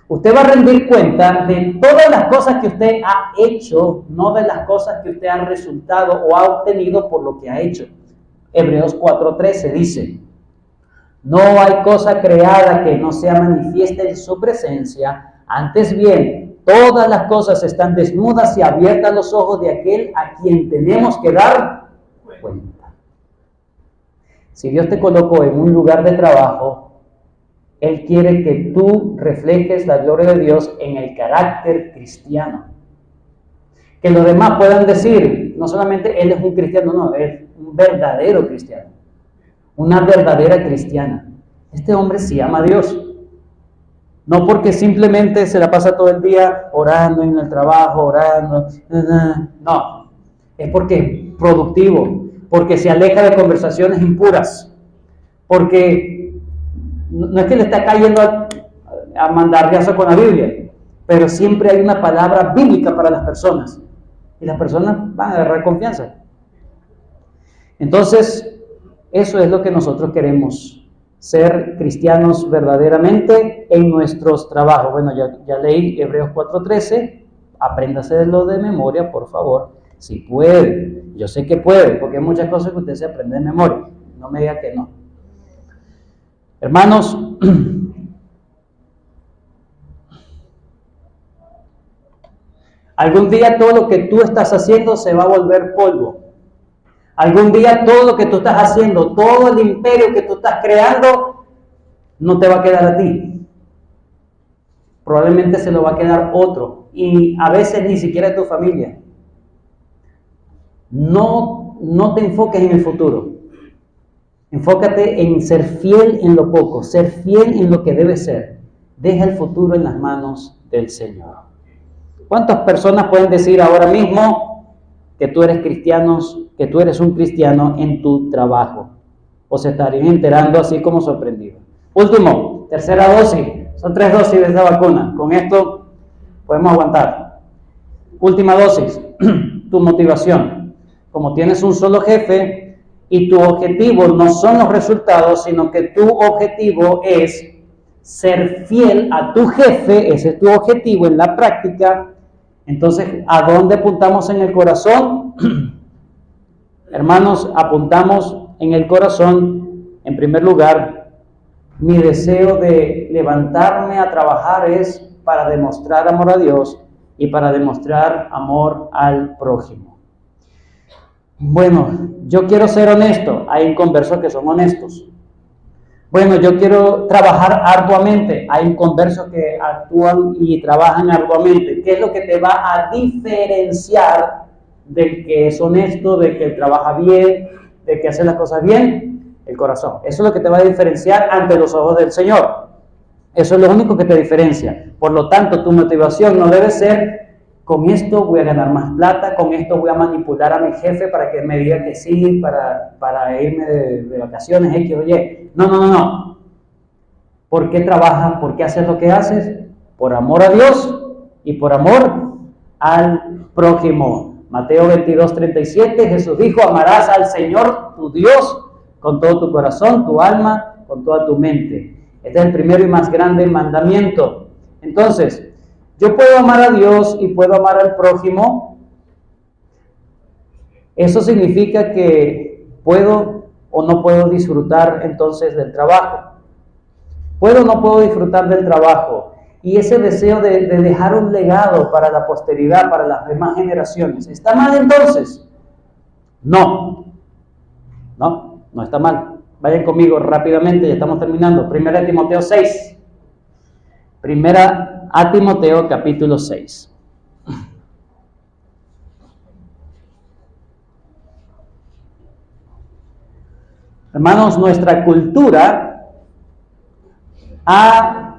Usted va a rendir cuenta de todas las cosas que usted ha hecho, no de las cosas que usted ha resultado o ha obtenido por lo que ha hecho. Hebreos 4:13 dice: no hay cosa creada que no sea manifiesta en su presencia, Antes bien, todas las cosas están desnudas y abiertas a los ojos de aquel a quien tenemos que dar cuenta. Si Dios te colocó en un lugar de trabajo, Él quiere que tú reflejes la gloria de Dios en el carácter cristiano. Que los demás puedan decir, no solamente Él es un cristiano, no, es un verdadero cristiano. Una verdadera cristiana. Este hombre sí ama a Dios. No porque simplemente se la pasa todo el día orando en el trabajo, orando. No, es porque es productivo, porque se aleja de conversaciones impuras, porque no es que le está cayendo a mandarriazo con la Biblia, pero siempre hay una palabra bíblica para las personas, y las personas van a agarrar confianza. Entonces, eso es lo que nosotros queremos, ser cristianos verdaderamente en nuestros trabajos. Bueno, ya leí Hebreos 4:13, apréndaselo de memoria, por favor, si puede. Yo sé que puede, porque hay muchas cosas que usted se aprende de memoria, no me diga que no. Hermanos, algún día todo lo que tú estás haciendo se va a volver polvo. Algún día todo lo que tú estás haciendo, todo el imperio que tú estás creando, no te va a quedar a ti. Probablemente se lo va a quedar otro. Y a veces ni siquiera tu familia. No te enfoques en el futuro. Enfócate en ser fiel en lo poco, ser fiel en lo que debe ser. Deja el futuro en las manos del Señor. ¿Cuántas personas pueden decir ahora mismo que tú eres un cristiano en tu trabajo? O se estarían enterando así como sorprendidos. Último, tercera dosis. Son 3 dosis de esta vacuna. Con esto podemos aguantar. Última dosis, tu motivación. Como tienes un solo jefe y tu objetivo no son los resultados, sino que tu objetivo es ser fiel a tu jefe, ese es tu objetivo en la práctica. Entonces, ¿a dónde apuntamos en el corazón? Hermanos, apuntamos en el corazón, en primer lugar, mi deseo de levantarme a trabajar es para demostrar amor a Dios y para demostrar amor al prójimo. Bueno, yo quiero ser honesto, hay inconversos que son honestos. Bueno, yo quiero trabajar arduamente. Hay inconversos que actúan y trabajan arduamente. ¿Qué es lo que te va a diferenciar del que es honesto, del que trabaja bien, del que hace las cosas bien? El corazón. Eso es lo que te va a diferenciar ante los ojos del Señor. Eso es lo único que te diferencia. Por lo tanto, tu motivación no debe ser: con esto voy a ganar más plata, con esto voy a manipular a mi jefe para que me diga que sí, para irme de vacaciones, X o Y. No. ¿Por qué trabajas? ¿Por qué haces lo que haces? Por amor a Dios y por amor al prójimo. Mateo 22:37, Jesús dijo: amarás al Señor tu Dios con todo tu corazón, tu alma, con toda tu mente. Este es el primero y más grande mandamiento. Entonces, yo puedo amar a Dios y puedo amar al prójimo. Eso significa que puedo o no puedo disfrutar entonces del trabajo. Puedo o no puedo disfrutar del trabajo. Y ese deseo de dejar un legado para la posteridad, para las demás generaciones, ¿está mal entonces? No está mal. Vayan conmigo rápidamente, ya estamos terminando. 1 Timoteo 6. 1 Timoteo capítulo 6. Hermanos, nuestra cultura ha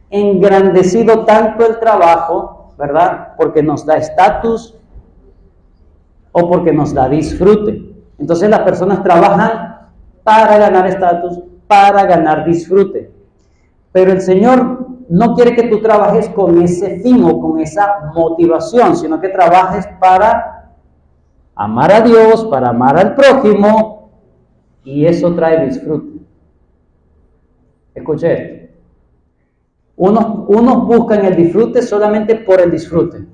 engrandecido tanto el trabajo, ¿verdad? Porque nos da estatus o porque nos da disfrute. Entonces las personas trabajan para ganar estatus, para ganar disfrute. Pero el Señor no quiere que tú trabajes con ese fin o con esa motivación, sino que trabajes para amar a Dios, para amar al prójimo, y eso trae disfrute. Escuche esto. Unos buscan el disfrute solamente por el disfrute.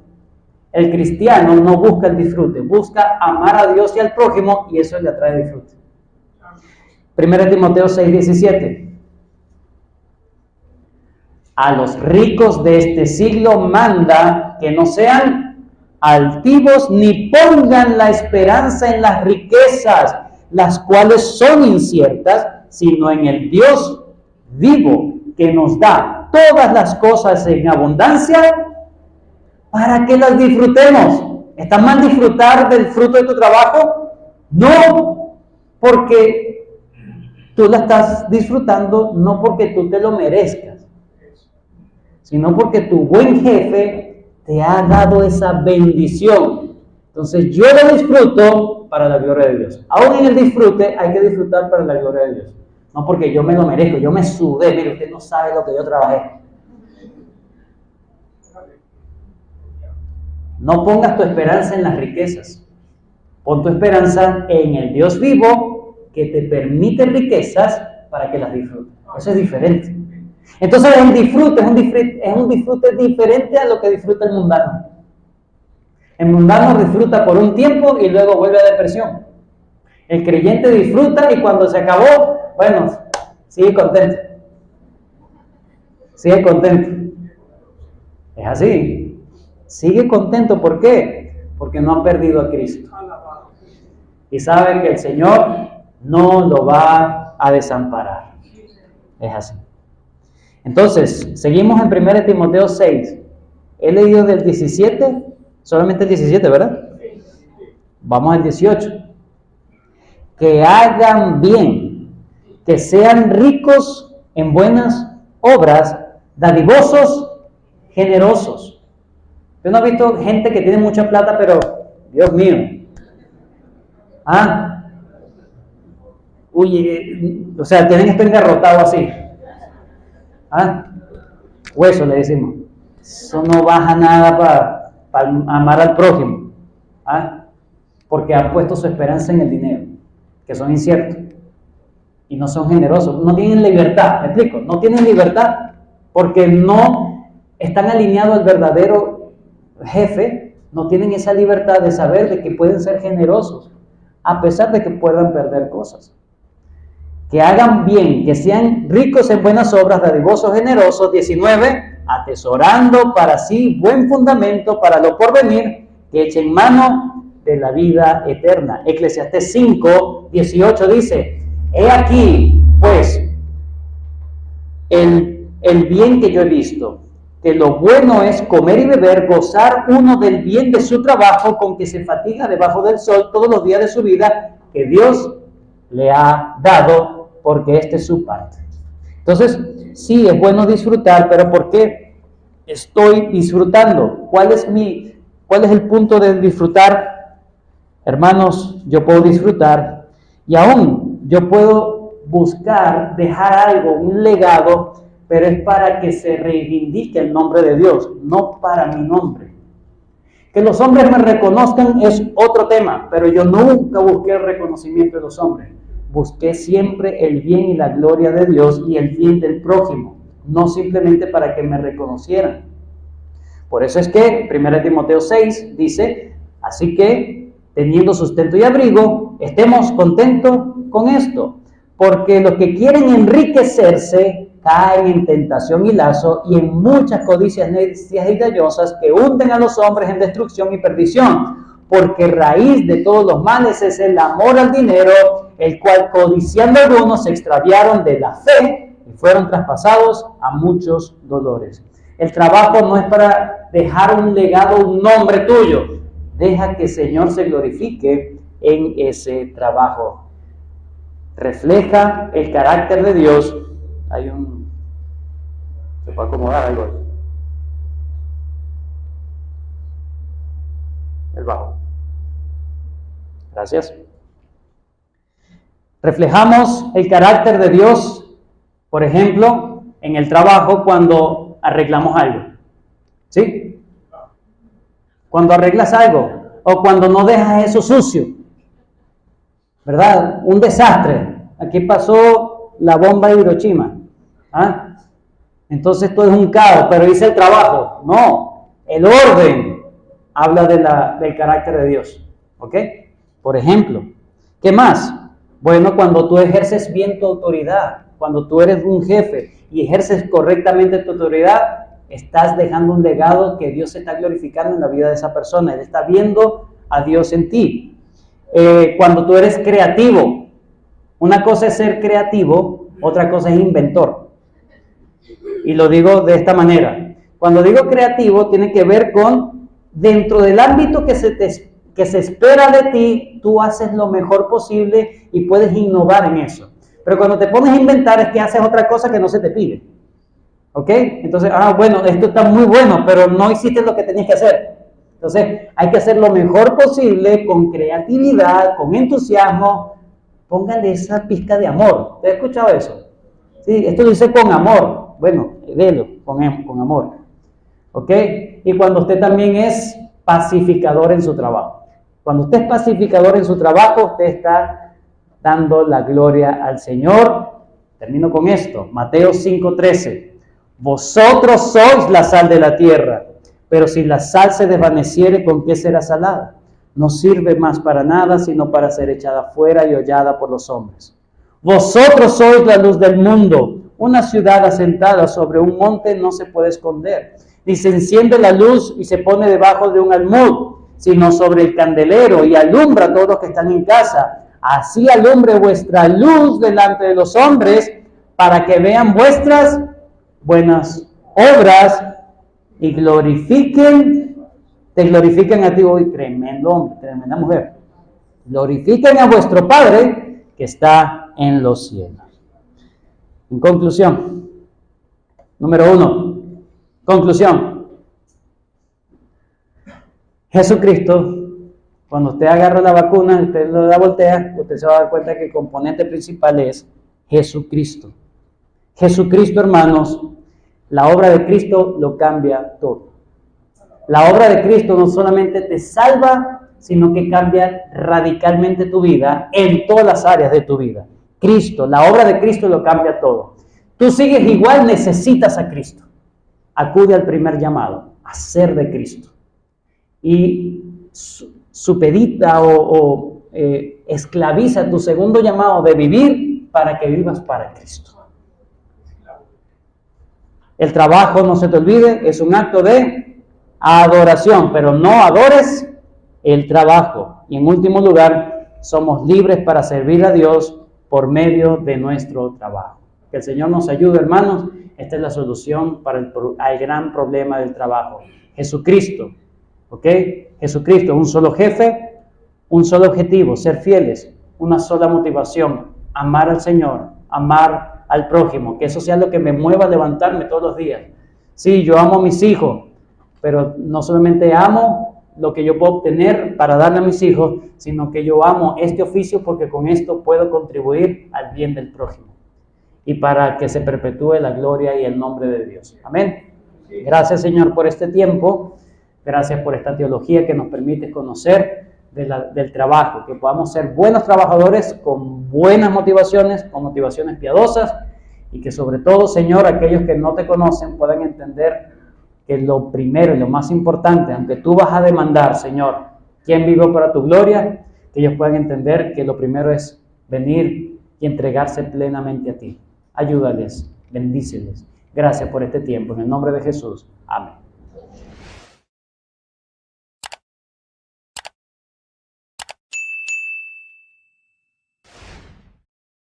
El cristiano no busca el disfrute, busca amar a Dios y al prójimo, y eso le atrae disfrute. 1 Timoteo 6:17. A los ricos de este siglo manda que no sean altivos ni pongan la esperanza en las riquezas, las cuales son inciertas, sino en el Dios vivo que nos da todas las cosas en abundancia para que las disfrutemos. ¿Está mal disfrutar del fruto de tu trabajo? No, porque tú la estás disfrutando no porque tú te lo merezcas, sino porque tu buen jefe te ha dado esa bendición. Entonces yo lo disfruto para la gloria de Dios. Aún en el disfrute hay que disfrutar para la gloria de Dios. No porque yo me lo merezco, yo me sudé. Mire, usted no sabe lo que yo trabajé. No pongas tu esperanza en las riquezas. Pon tu esperanza en el Dios vivo que te permite riquezas para que las disfrutes. Eso es diferente. Entonces el disfrute es un disfrute diferente a lo que disfruta el mundano. El mundano disfruta por un tiempo y luego vuelve a depresión. El creyente disfruta y cuando se acabó, bueno, sigue contento. Sigue contento. Es así. Sigue contento. ¿Por qué? Porque no ha perdido a Cristo. Y sabe que el Señor no lo va a desamparar. Es así. Entonces, seguimos en 1 Timoteo 6. He leído del 17, solamente el 17, ¿verdad? Vamos al 18. Que hagan bien, que sean ricos en buenas obras, dadivosos, generosos. Yo no he visto gente que tiene mucha plata, pero, Dios mío, o sea, tienen que estar engarrotados así. Hueso le decimos. Eso no baja nada para amar al prójimo. Porque han puesto su esperanza en el dinero, que son inciertos. Y no son generosos. No tienen libertad, ¿me explico? No tienen libertad porque no están alineados al verdadero jefe. No tienen esa libertad de saber de que pueden ser generosos, a pesar de que puedan perder cosas. Que hagan bien, que sean ricos en buenas obras, dadivosos, generosos. 19, atesorando para sí buen fundamento para lo porvenir, que echen mano de la vida eterna. Eclesiastés 5, 18 dice, he aquí, pues, el bien que yo he visto, que lo bueno es comer y beber, gozar uno del bien de su trabajo, con que se fatiga debajo del sol todos los días de su vida, que Dios le ha dado, porque esta es su parte. Entonces, sí, es bueno disfrutar, pero ¿por qué estoy disfrutando? ¿Cuál es el punto de disfrutar? Hermanos, yo puedo disfrutar y aún yo puedo buscar dejar algo, un legado, pero es para que se reivindique el nombre de Dios, no para mi nombre. Que los hombres me reconozcan es otro tema, pero yo nunca busqué el reconocimiento de los hombres. Busqué siempre el bien y la gloria de Dios y el bien del prójimo, no simplemente para que me reconocieran. Por eso es que 1 Timoteo 6 dice, así que teniendo sustento y abrigo, estemos contentos con esto, porque los que quieren enriquecerse caen en tentación y lazo y en muchas codicias necias y gallosas que hunden a los hombres en destrucción y perdición. Porque raíz de todos los males es el amor al dinero, el cual codiciando algunos se extraviaron de la fe y fueron traspasados a muchos dolores. El trabajo no es para dejar un legado, un nombre tuyo. Deja que el Señor se glorifique en ese trabajo. Refleja el carácter de Dios. Se puede acomodar algo ahí. El bajo. Gracias. Reflejamos el carácter de Dios, por ejemplo, en el trabajo cuando arreglamos algo. ¿Sí? Cuando arreglas algo o cuando no dejas eso sucio. ¿Verdad? Un desastre. Aquí pasó la bomba de Hiroshima. Entonces todo es un caos, pero hice el trabajo. No, el orden habla del carácter de Dios. ¿Ok? Por ejemplo, ¿qué más? Bueno, cuando tú ejerces bien tu autoridad, cuando tú eres un jefe y ejerces correctamente tu autoridad, estás dejando un legado que Dios se está glorificando en la vida de esa persona. Él está viendo a Dios en ti. Cuando tú eres creativo, una cosa es ser creativo, otra cosa es inventor. Y lo digo de esta manera. Cuando digo creativo, tiene que ver con, dentro del ámbito que se espera de ti, tú haces lo mejor posible y puedes innovar en eso. Pero cuando te pones a inventar es que haces otra cosa que no se te pide. ¿Ok? Entonces, bueno, esto está muy bueno, pero no hiciste lo que tenías que hacer. Entonces, hay que hacer lo mejor posible, con creatividad, con entusiasmo. Póngale esa pizca de amor. ¿Te has escuchado eso? Sí, esto lo dice con amor. Bueno, léelo, con amor. ¿Ok? Y cuando usted también es pacificador en su trabajo. Cuando usted es pacificador en su trabajo, usted está dando la gloria al Señor. Termino con esto. Mateo 5:13. Vosotros sois la sal de la tierra, pero si la sal se desvaneciere, ¿con qué será salada? No sirve más para nada, sino para ser echada fuera y hollada por los hombres. Vosotros sois la luz del mundo. Una ciudad asentada sobre un monte no se puede esconder, ni se enciende la luz y se pone debajo de un almud, sino sobre el candelero y alumbra a todos los que están en casa. Así alumbre vuestra luz delante de los hombres, para que vean vuestras buenas obras y te glorifiquen a ti. Hoy, tremendo hombre, tremenda mujer. Glorifiquen a vuestro Padre que está en los cielos. En conclusión, número 1, conclusión. Jesucristo, cuando usted agarra la vacuna, usted la voltea, usted se va a dar cuenta que el componente principal es Jesucristo. Jesucristo, hermanos, la obra de Cristo lo cambia todo. La obra de Cristo no solamente te salva, sino que cambia radicalmente tu vida en todas las áreas de tu vida. Cristo, la obra de Cristo lo cambia todo. Tú sigues igual, necesitas a Cristo. Acude al primer llamado, a ser de Cristo. Y supedita o esclaviza tu segundo llamado de vivir para que vivas para Cristo. El trabajo, no se te olvide, es un acto de adoración, pero no adores el trabajo. Y en último lugar, somos libres para servir a Dios por medio de nuestro trabajo. Que el Señor nos ayude, hermanos. Esta es la solución para el gran problema del trabajo. Jesucristo, ¿ok? Jesucristo, un solo jefe, un solo objetivo, ser fieles, una sola motivación, amar al Señor, amar al prójimo, que eso sea lo que me mueva a levantarme todos los días. Sí, yo amo a mis hijos, pero no solamente amo lo que yo puedo obtener para darle a mis hijos, sino que yo amo este oficio porque con esto puedo contribuir al bien del prójimo y para que se perpetúe la gloria y el nombre de Dios. Amén. Gracias, Señor, por este tiempo. Gracias por esta teología que nos permite conocer del trabajo, que podamos ser buenos trabajadores con buenas motivaciones, con motivaciones piadosas, y que sobre todo, Señor, aquellos que no te conocen puedan entender que lo primero y lo más importante, aunque tú vas a demandar, Señor, quién vivió para tu gloria, que ellos puedan entender que lo primero es venir y entregarse plenamente a ti. Ayúdales, bendíceles. Gracias por este tiempo. En el nombre de Jesús. Amén.